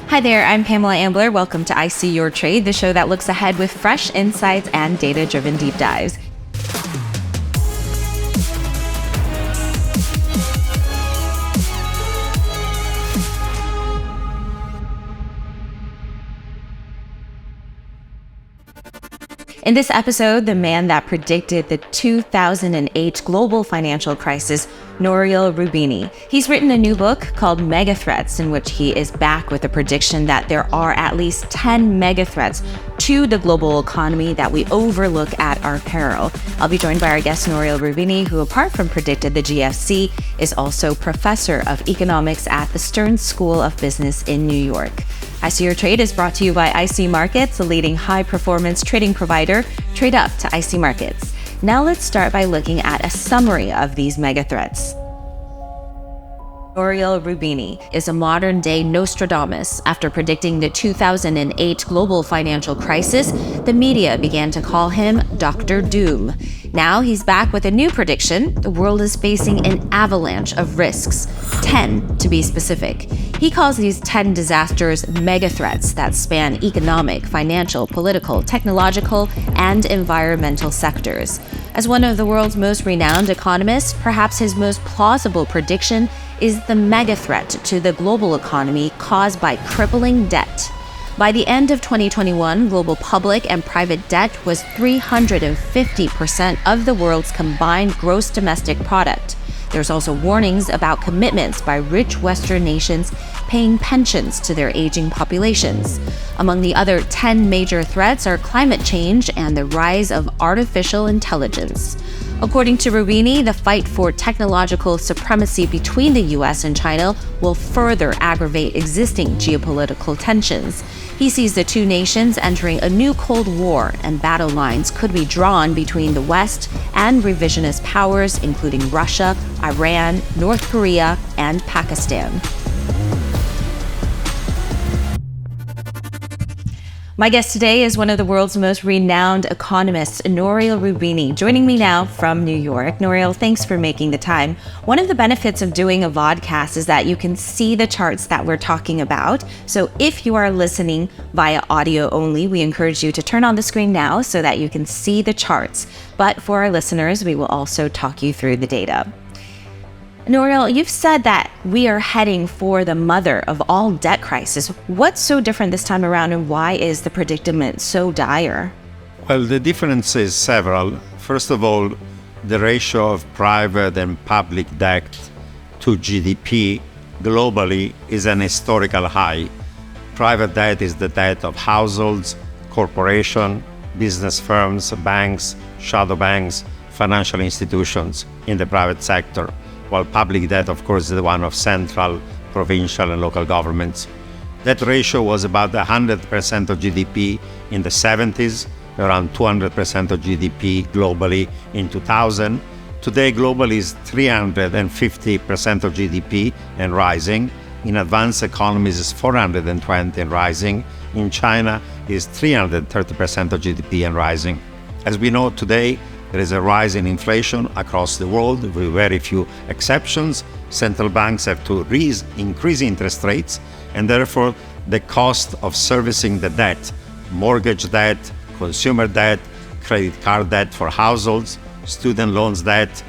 Hi there, I'm Pamela Ambler. Welcome to I See Your Trade, the show that looks ahead with fresh insights and data-driven deep dives. In this episode, the man that predicted the 2008 global financial crisis, Nouriel Roubini. He's written a new book called MegaThreats, in which he is back with a prediction that there are at least 10 megathreats to the global economy that we overlook at our peril. I'll be joined by our guest, Nouriel Roubini, who, apart from predicted the GFC, is also professor of economics at the Stern School of Business in New York. I See Your Trade is brought to you by IC Markets, a leading high-performance trading provider. Trade up to IC Markets. Now let's start by looking at a summary of these megathreats. Nouriel Roubini is a modern-day Nostradamus. After predicting the 2008 global financial crisis, the media began to call him Dr. Doom. Now he's back with a new prediction. The world is facing an avalanche of risks, 10 to be specific. He calls these 10 disasters megathreats that span economic, financial, political, technological, and environmental sectors. As one of the world's most renowned economists, perhaps his most plausible prediction is the megathreat to the global economy caused by crippling debt. By the end of 2021, global public and private debt was 350% of the world's combined gross domestic product. There's also warnings about commitments by rich Western nations paying pensions to their aging populations. Among the other 10 major threats are climate change and the rise of artificial intelligence. According to Roubini, the fight for technological supremacy between the US and China will further aggravate existing geopolitical tensions. He sees the two nations entering a new Cold War, and battle lines could be drawn between the West and revisionist powers, including Russia, Iran, North Korea, and Pakistan. My guest today is one of the world's most renowned economists, Nouriel Roubini, joining me now from New York. Nouriel, thanks for making the time. One of the benefits of doing a VODCAST is that you can see the charts that we're talking about. So if you are listening via audio only, we encourage you to turn on the screen now so that you can see the charts. But for our listeners, we will also talk you through the data. Nouriel, you've said that we are heading for the mother of all debt crisis. What's so different this time around, and why is the predicament so dire? Well, the difference is several. First of all, the ratio of private and public debt to GDP globally is an historical high. Private debt is the debt of households, corporations, business firms, banks, shadow banks, financial institutions in the private sector, while public debt, of course, is the one of central, provincial, and local governments. That ratio was about 100% of GDP in the 70s, around 200% of GDP globally in 2000. Today, globally is 350% of GDP and rising. In advanced economies, is 420 and rising. In China, is 330% of GDP and rising. As we know today, there is a rise in inflation across the world, with very few exceptions. Central banks have to increase interest rates, and therefore the cost of servicing the debt, mortgage debt, consumer debt, credit card debt for households, student loans debt,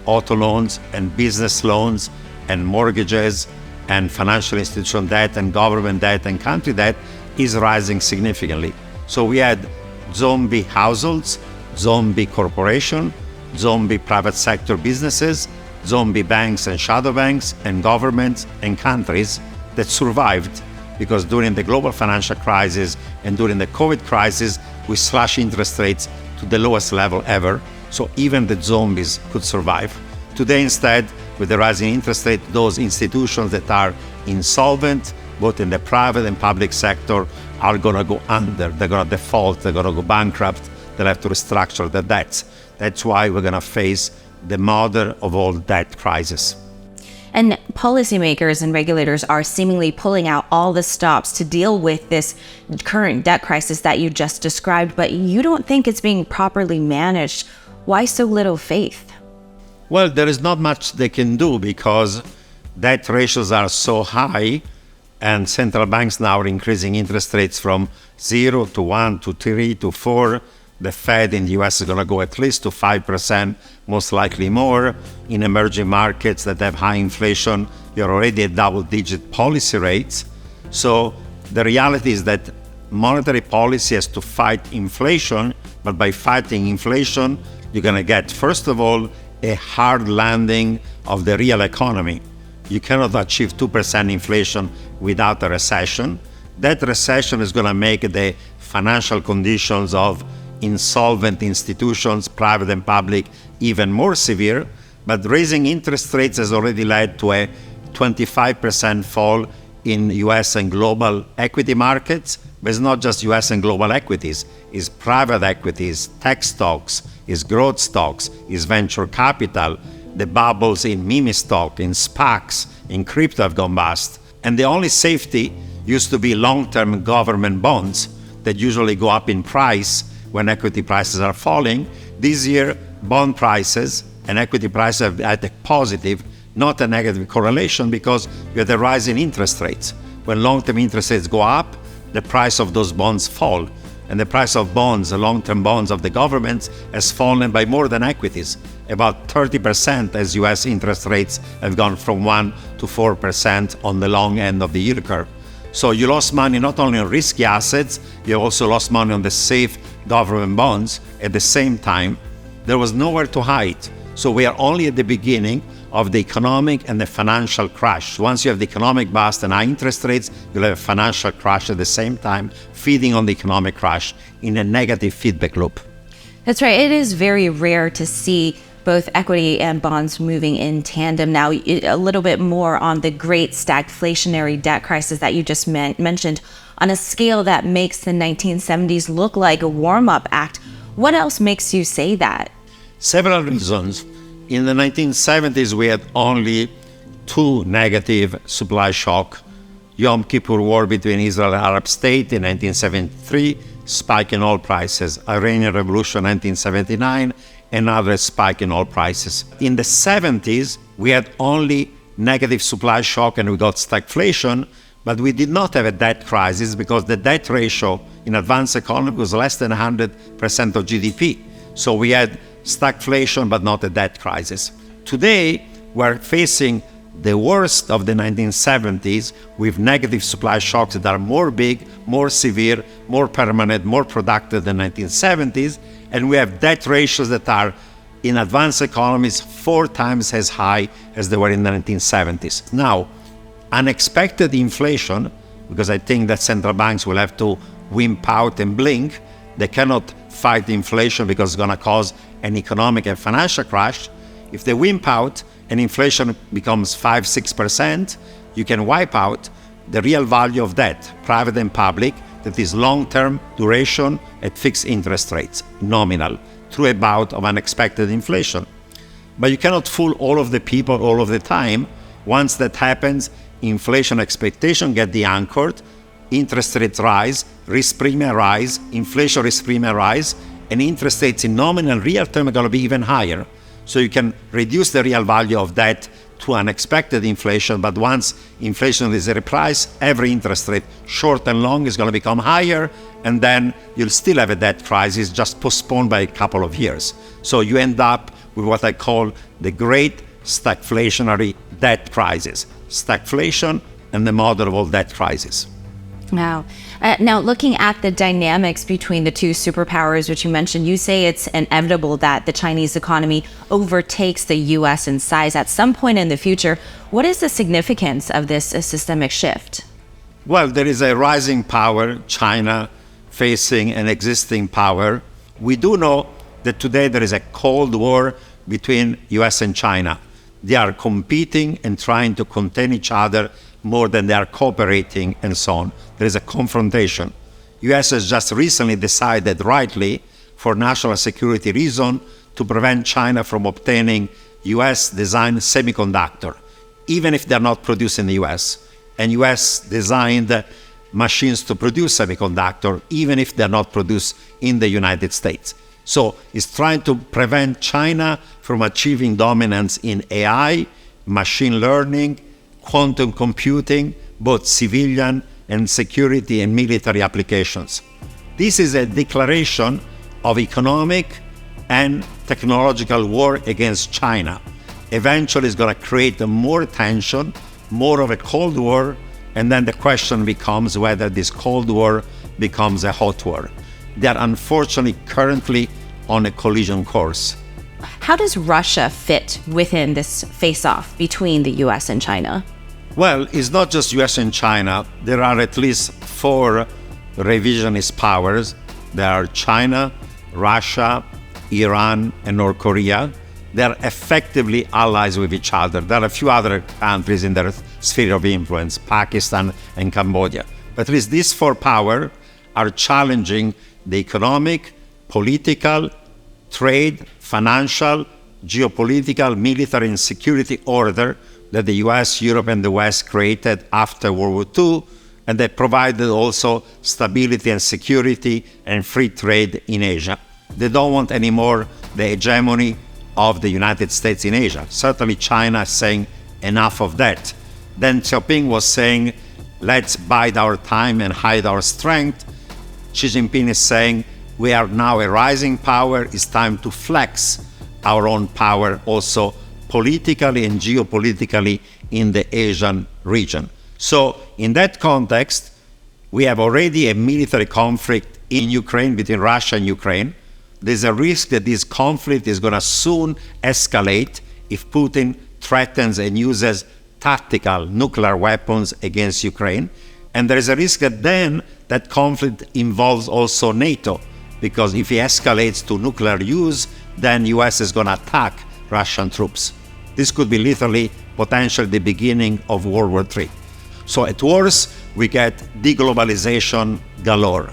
auto loans and business loans and mortgages and financial institution debt and government debt and country debt is rising significantly. So we had zombie households, zombie corporation, zombie private sector businesses, zombie banks and shadow banks and governments and countries that survived because during the global financial crisis and during the COVID crisis, we slashed interest rates to the lowest level ever. So even the zombies could survive. Today, instead, with the rising interest rate, those institutions that are insolvent, both in the private and public sector, are going to go under. They're going to default. They're going to go bankrupt. They'll have to restructure their debts. That's why we're going to face the mother of all debt crisis. And policymakers and regulators are seemingly pulling out all the stops to deal with this current debt crisis that you just described, but you don't think it's being properly managed. Why so little faith? Well, there is not much they can do because debt ratios are so high And central banks now are increasing interest rates from 0 to 1 to 3 to 4. The Fed in the US is going to go at least to 5%, most likely more. In emerging markets that have high inflation, you're already at double-digit policy rates. So the reality is that monetary policy has to fight inflation, but by fighting inflation, you're going to get, first of all, a hard landing of the real economy. You cannot achieve 2% inflation without a recession. That recession is going to make the financial conditions of insolvent institutions, private and public, even more severe. But raising interest rates has already led to a 25% fall in US and global equity markets. But it's not just US and global equities. It's private equities, tech stocks, it's growth stocks, it's venture capital. The bubbles in meme stock, in SPACs, in crypto have gone bust. And the only safety used to be long-term government bonds that usually go up in price when equity prices are falling. This year, bond prices and equity prices have had a positive, not a negative correlation, because you have the rise in interest rates. When long-term interest rates go up, the price of those bonds fall. And the price of bonds, the long-term bonds of the governments, has fallen by more than equities, about 30% as US interest rates have gone from 1 to 4% on the long end of the yield curve. So you lost money not only on risky assets, you also lost money on the safe government bonds. At the same time, there was nowhere to hide. So we are only at the beginning of the economic and the financial crash. Once you have the economic bust and high interest rates, you'll have a financial crash at the same time, feeding on the economic crash in a negative feedback loop. That's right. It is very rare to see both equity and bonds moving in tandem. Now, a little bit more on the great stagflationary debt crisis that you just mentioned, on a scale that makes the 1970s look like a warm-up act. What else makes you say that? Several reasons. In the 1970s, we had only two negative supply shocks. Yom Kippur War between Israel and Arab States in 1973, spike in oil prices. Iranian Revolution 1979, another spike in oil prices. In the 70s, we had only negative supply shock and we got stagflation, but we did not have a debt crisis because the debt ratio in advanced economy was less than 100% of GDP. So we had stagflation, but not a debt crisis. Today, we're facing the worst of the 1970s with negative supply shocks that are more big, more severe, more permanent, more productive than 1970s. And we have debt ratios that are in advanced economies 4 times as high as they were in the 1970s. Now, unexpected inflation, because I think that central banks will have to wimp out and blink. They cannot fight inflation because it's going to cause an economic and financial crash. If they wimp out and inflation becomes 5-6%, you can wipe out the real value of debt, private and public, that is long-term duration at fixed interest rates, nominal, through a bout of unexpected inflation. But you cannot fool all of the people all of the time. Once that happens, inflation expectation get de-anchored, interest rates rise, risk premium rise, inflation risk premium rise, and interest rates in nominal and real term are going to be even higher. So you can reduce the real value of debt to unexpected inflation, but once inflation is repriced, every interest rate, short and long, is going to become higher, and then you'll still have a debt crisis, just postponed by a couple of years. So you end up with what I call the great stagflationary debt crisis. Stagflation and the model of all debt crisis. Wow. Now, looking at the dynamics between the two superpowers, which you mentioned, you say it's inevitable that the Chinese economy overtakes the U.S. in size at some point in the future. What is the significance of this systemic shift? Well, there is a rising power, China facing an existing power. We do know that today there is a Cold War between U.S. and China. They are competing and trying to contain each other more than they are cooperating and so on. There is a confrontation. US has just recently decided, rightly, for national security reason, to prevent China from obtaining US-designed semiconductor, even if they're not produced in the US. And US-designed machines to produce semiconductor, even if they're not produced in the United States. So it's trying to prevent China from achieving dominance in AI, machine learning, quantum computing, both civilian and security and military applications. This is a declaration of economic and technological war against China. Eventually, it's going to create more tension, more of a Cold War, and then the question becomes whether this Cold War becomes a hot war. They are unfortunately currently on a collision course. How does Russia fit within this face-off between the US and China? Well, it's not just US and China. There are at least 4 revisionist powers. There are China, Russia, Iran, and North Korea. They're effectively allies with each other. There are a few other countries in their sphere of influence, Pakistan and Cambodia. But at least these 4 powers are challenging the economic, political, trade, financial, geopolitical, military, and security order that the US, Europe, and the West created after World War II, and that provided also stability and security and free trade in Asia. They don't want anymore the hegemony of the United States in Asia. Certainly China is saying enough of that. Then Xiaoping was saying, let's bide our time and hide our strength. Xi Jinping is saying, we are now a rising power, it's time to flex our own power also politically and geopolitically in the Asian region. So in that context, we have already a military conflict in Ukraine between Russia and Ukraine. There's a risk that this conflict is going to soon escalate if Putin threatens and uses tactical nuclear weapons against Ukraine. And there is a risk that then that conflict involves also NATO, because if he escalates to nuclear use, then US is going to attack Russian troops. This could be literally potentially the beginning of World War III. So at worst, we get deglobalization galore,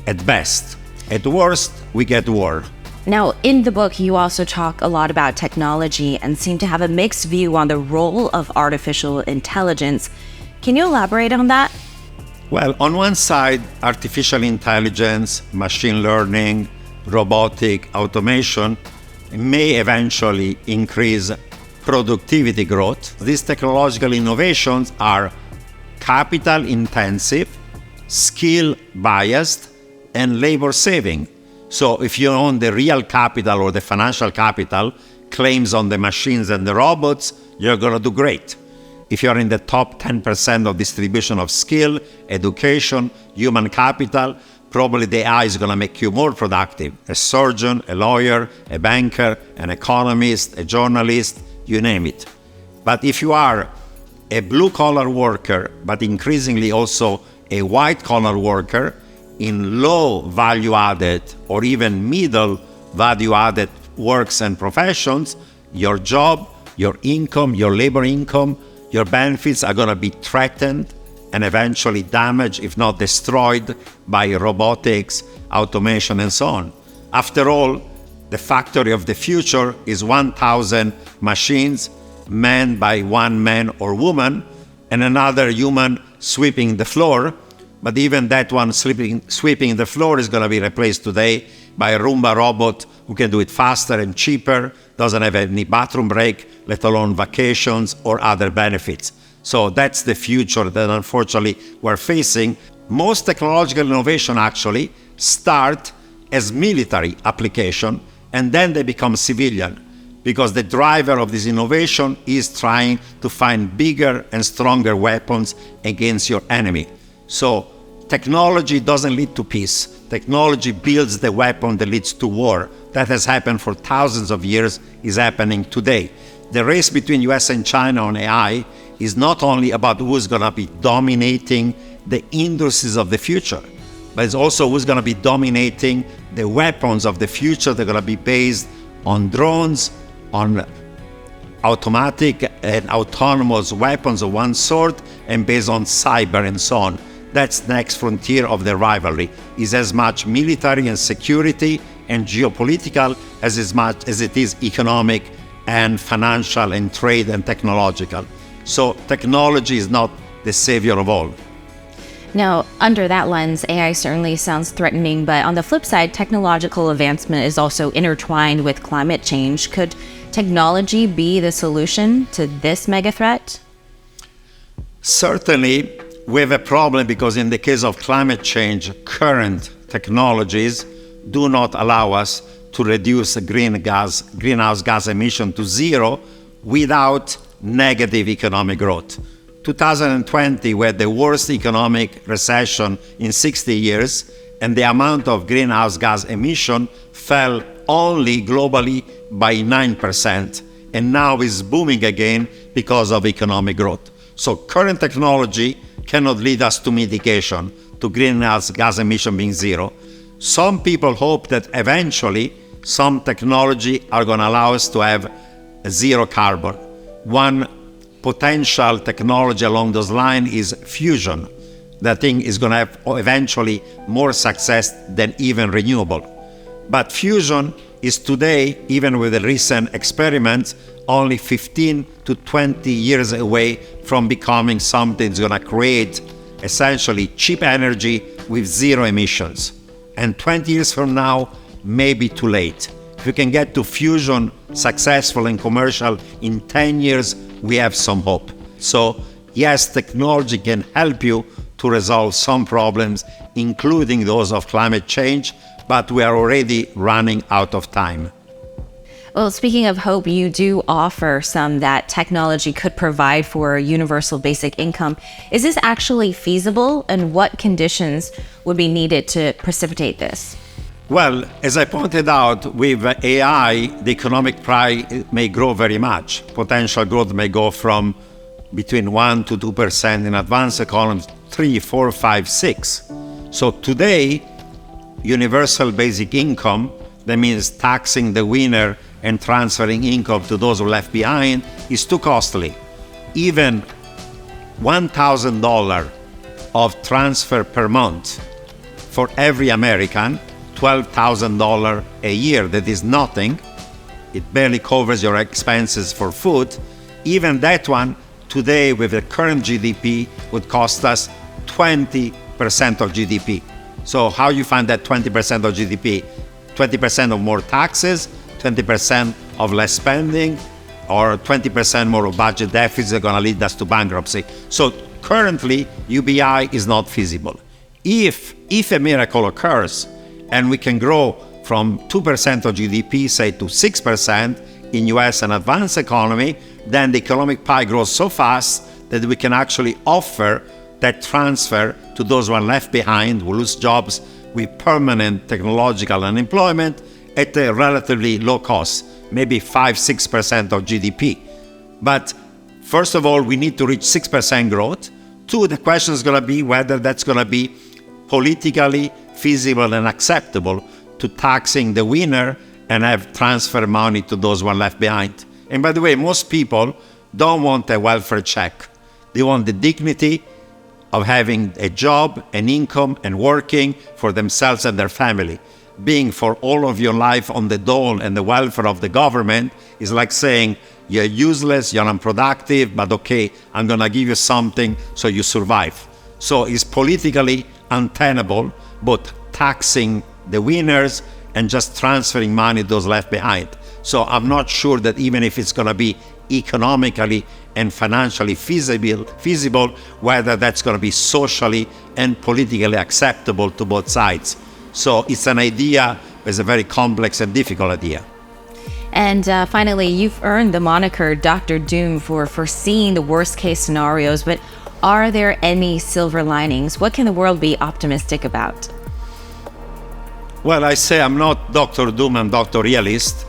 at best. At worst, we get war. Now, in the book, you also talk a lot about technology and seem to have a mixed view on the role of artificial intelligence. Can you elaborate on that? Well, on one side, artificial intelligence, machine learning, robotic automation may eventually increase productivity growth. These technological innovations are capital intensive, skill biased, and labor saving. So if you own the real capital or the financial capital, claims on the machines and the robots, you're going to do great. If you're in the top 10% of distribution of skill, education, human capital, probably the AI is going to make you more productive. A surgeon, a lawyer, a banker, an economist, a journalist, you name it. But if you are a blue-collar worker, but increasingly also a white-collar worker in low value-added or even middle value-added works and professions, your job, your income, your labor income, your benefits are going to be threatened and eventually damaged, if not destroyed, by robotics, automation, and so on. After all, the factory of the future is 1,000 machines manned by one man or woman and another human sweeping the floor. But even that one sweeping the floor is going to be replaced today by a Roomba robot who can do it faster and cheaper, doesn't have any bathroom break, let alone vacations or other benefits. So that's the future that unfortunately we're facing. Most technological innovation actually start as military application and then they become civilian, because the driver of this innovation is trying to find bigger and stronger weapons against your enemy. So technology doesn't lead to peace. Technology builds the weapon that leads to war. That has happened for thousands of years, is happening today. The race between US and China on AI is not only about who's going to be dominating the industries of the future, but it's also who's going to be dominating the weapons of the future. They're going to be based on drones, on automatic and autonomous weapons of one sort, and based on cyber and so on. That's the next frontier of the rivalry, is as much military and security and geopolitical as much as it is economic and financial and trade and technological. So technology is not the savior of all. Now, under that lens, AI certainly sounds threatening, but on the flip side, technological advancement is also intertwined with climate change. Could technology be the solution to this mega threat? Certainly, we have a problem because in the case of climate change, current technologies do not allow us to reduce greenhouse gas emission to zero without negative economic growth. 2020, we had the worst economic recession in 60 years, and the amount of greenhouse gas emission fell only globally by 9%, and now is booming again because of economic growth. So current technology cannot lead us to mitigation, to greenhouse gas emission being zero. Some people hope that eventually some technology are going to allow us to have a zero carbon. One potential technology along those lines is fusion. That thing is going to have eventually more success than even renewable. But fusion is today, even with the recent experiments, only 15 to 20 years away from becoming something that's going to create essentially cheap energy with zero emissions. And 20 years from now, maybe too late. If we can get to fusion successful and commercial in 10 years, we have some hope. So yes, technology can help you to resolve some problems, including those of climate change, but we are already running out of time. Well, speaking of hope, you do offer some that technology could provide for a universal basic income. Is this actually feasible, and what conditions would be needed to precipitate this? Well, as I pointed out, with AI, the economic pie may grow very much. Potential growth may go from between 1 to 2% in advanced economies, 3, 4, 5, 6. So today, universal basic income, that means taxing the winner and transferring income to those who are left behind, is too costly. Even $1,000 of transfer per month for every American, $12,000 a year, that is nothing. It barely covers your expenses for food. Even that one, today with the current GDP, would cost us 20% of GDP. So how you find that 20% of GDP? 20% of more taxes, 20% of less spending, or 20% more of budget deficits are going to lead us to bankruptcy. So currently, UBI is not feasible. If a miracle occurs and we can grow from 2% of GDP, say, to 6% in US and advanced economy, then the economic pie grows so fast that we can actually offer that transfer to those who are left behind, who lose jobs with permanent technological unemployment at a relatively low cost, maybe 5-6% of GDP. But first of all, we need to reach 6% growth. Two, the question is going to be whether that's going to be politically feasible and acceptable to taxing the winner and have transfer money to those who are left behind. And by the way, most people don't want a welfare check. They want the dignity of having a job, an income, and working for themselves and their family. Being for all of your life on the dole and the welfare of the government is like saying, you're useless, you're unproductive, but okay, I'm going to give you something so you survive. So it's politically untenable, both taxing the winners and just transferring money to those left behind. So I'm not sure that even if it's going to be economically and financially feasible, whether that's going to be socially and politically acceptable to both sides. So it's an idea, it's a very complex and difficult idea. And finally, you've earned the moniker Dr. Doom for foreseeing the worst case scenarios, but are there any silver linings? What can the world be optimistic about? Well, I say I'm not Dr. Doom, I'm Dr. Realist,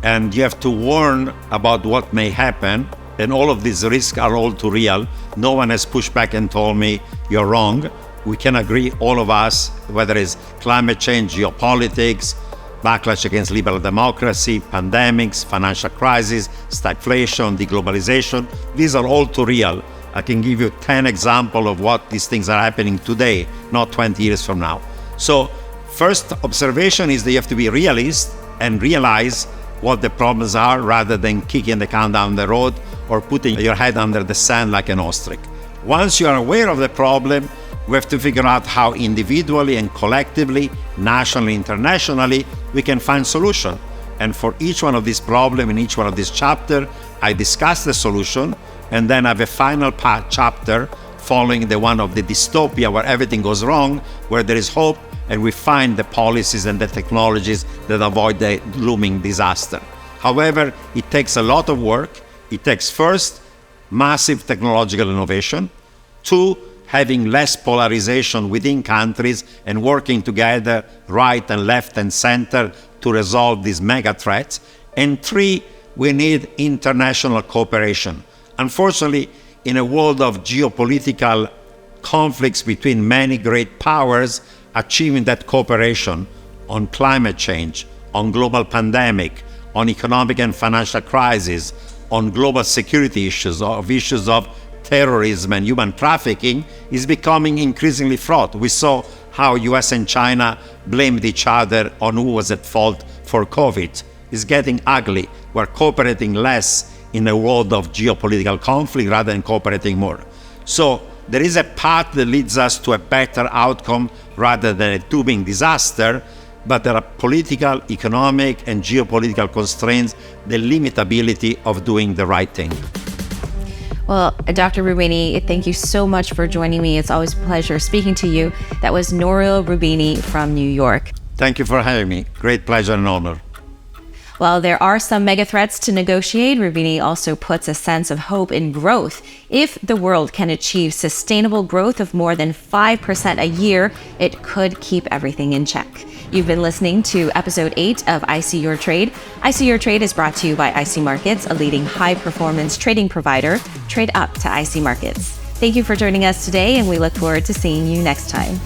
and you have to warn about what may happen, and all of these risks are all too real. No one has pushed back and told me you're wrong. We can agree, all of us, whether it's climate change, geopolitics, backlash against liberal democracy, pandemics, financial crisis, stagflation, deglobalization, these are all too real. I can give you 10 examples of what these things are happening today, not 20 years from now. So first observation is that you have to be realist and realize what the problems are rather than kicking the can down the road or putting your head under the sand like an ostrich. Once you are aware of the problem, we have to figure out how individually and collectively, nationally, internationally, we can find solution. And for each one of these problems in each one of these chapters, I discuss the solution and then have a final chapter following the one of the dystopia where everything goes wrong, where there is hope, and we find the policies and the technologies that avoid the looming disaster. However, it takes a lot of work. It takes first, massive technological innovation. Two, having less polarization within countries and working together, right and left and center, to resolve these mega threats. And three, we need international cooperation. Unfortunately, in a world of geopolitical conflicts between many great powers, achieving that cooperation on climate change, on global pandemic, on economic and financial crisis, on global security issues of terrorism and human trafficking is becoming increasingly fraught. We saw how US and China blamed each other on who was at fault for COVID. It's getting ugly. We're cooperating less in a world of geopolitical conflict rather than cooperating more. So there is a path that leads us to a better outcome rather than a dooming disaster, but there are political, economic, and geopolitical constraints that limit the ability of doing the right thing. Well, Dr. Roubini, thank you so much for joining me. It's always a pleasure speaking to you. That was Nouriel Roubini from New York. Thank you for having me. Great pleasure and honor. While there are some mega threats to negotiate, Roubini also puts a sense of hope in growth. If the world can achieve sustainable growth of more than 5% a year, it could keep everything in check. You've been listening to episode 8 of I See Your Trade. I See Your Trade is brought to you by IC Markets, a leading high-performance trading provider. Trade up to IC Markets. Thank you for joining us today, and we look forward to seeing you next time.